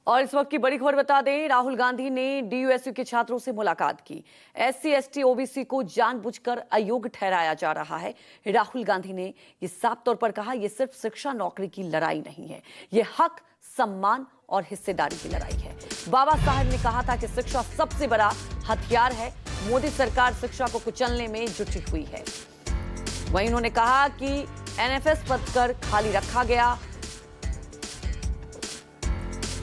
और इस वक्त की बड़ी खबर बता दें, राहुल गांधी ने डीयूएसयू के छात्रों से मुलाकात की। एससी एसटी ओबीसी को जानबूझकर अयोग्य ठहराया जा रहा है। राहुल गांधी ने ये साफ तौर पर कहा, ये सिर्फ शिक्षा नौकरी की लड़ाई नहीं है, ये हक, सम्मान और हिस्सेदारी की लड़ाई है। बाबा साहब ने कहा था कि शिक्षा सबसे बड़ा हथियार है। मोदी सरकार शिक्षा को कुचलने में जुटी हुई है। वहीं उन्होंने कहा कि एनएफएस पद पर खाली रखा गया।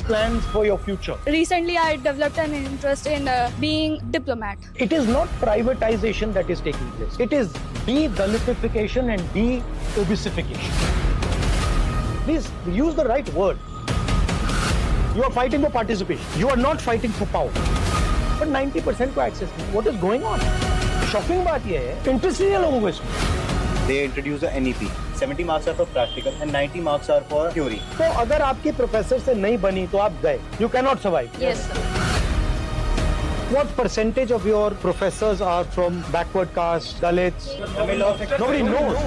Plans for your future. Recently, I developed an interest in being diplomat. It is not privatization that is taking place. It is de-Dalitification and de-obesification. Please use the right word. You are fighting for participation. You are not fighting for power. But 90% को access नहीं. What is going on? Shocking बात ये है, interest नहीं है लोगों को इसमें. They introduce the NEP. 70 marks are for practical and 90 marks are for theory. तो अगर आपके प्रोफेसर से नहीं बनी तो आप गए. You cannot survive. Yes, sir. What percentage of your professors are from backward caste, Dalits? Nobody knows.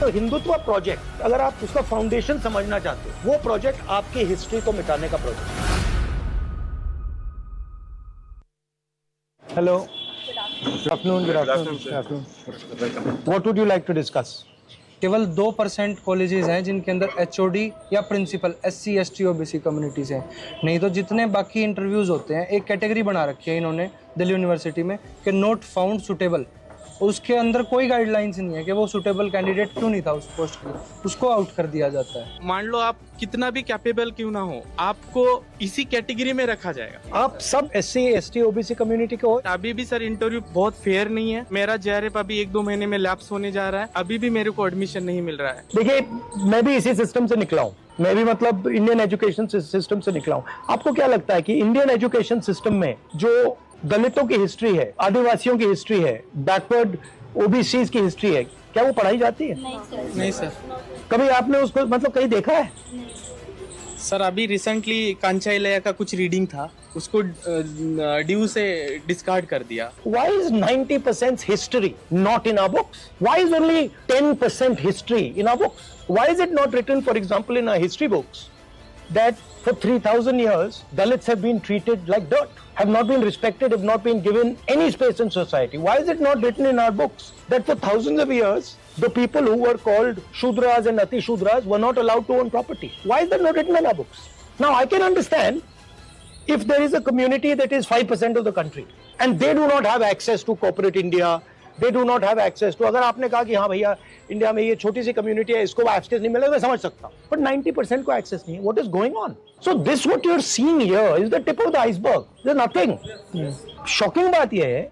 तो हिंदुत्व प्रोजेक्ट, अगर आप उसका फाउंडेशन समझना चाहते हो, वो प्रोजेक्ट आपकी हिस्ट्री को मिटाने का project. Hello, good afternoon. What would you like to discuss? केवल 2% कॉलेजेस हैं जिनके अंदर एचओडी या principal SC ST OBC communities हैं। नहीं तो जितने बाकी इंटरव्यूज होते हैं, एक कैटेगरी बना रखी है इन्होंने दिल्ली यूनिवर्सिटी में कि नॉट फाउंड सुटेबल। उसके अंदर कोई गाइडलाइंस नहीं है कि वो सुटेबल कैंडिडेट क्यों नहीं था उस पोस्ट के लिए, उसको आउट कर दिया जाता है। मान लो आप कितना भी कैपेबल क्यों ना हो, आपको इसी कैटेगरी में रखा जाएगा। आप सब एससी एसटी ओबीसी कम्युनिटी के हो। अभी भी सर इंटरव्यू बहुत फेयर नहीं है। मेरा जेआरएफ अभी 1-2 महीने में लैप्स होने जा रहा है, अभी भी मेरे को एडमिशन नहीं मिल रहा है। देखिए, मैं भी इसी सिस्टम से निकला हूँ, मैं भी मतलब इंडियन एजुकेशन सिस्टम से निकला हूँ। आपको क्या लगता है कि इंडियन एजुकेशन सिस्टम में जो दलितों की हिस्ट्री है, आदिवासियों की हिस्ट्री है, बैकवर्ड ओबीसीज की हिस्ट्री है, क्या वो पढ़ाई जाती है? नहीं सर। कभी आपने उसको मतलब कहीं देखा है? सर अभी रिसेंटली कांचाइलया का कुछ रीडिंग था, उसको ड्यू से डिस्कार्ड कर दिया। Why is 90% history not in our books? Why is only 10% history in our books? Why is it not written, for example, in our history books that for 3,000 years Dalits have been treated like dirt, have not been respected, have not been given any space in society? Why is it not written in our books that for thousands of years the people who were called Shudras and Ati Shudras were not allowed to own property? Why is that not written in our books? Now I can understand if there is a community that is 5% of the country and they do not have access to corporate India, they do not have access to, अगर आपने कहा कि हाँ भैया India में ये छोटी सी community है, इसको एक्सेस नहीं मिलेगा, मैं समझ सकता हूँ, but 90% को एक्सेस नहीं है। What is going on? So this what you are seeing here is the tip of the iceberg. There's nothing. Shocking बात ये है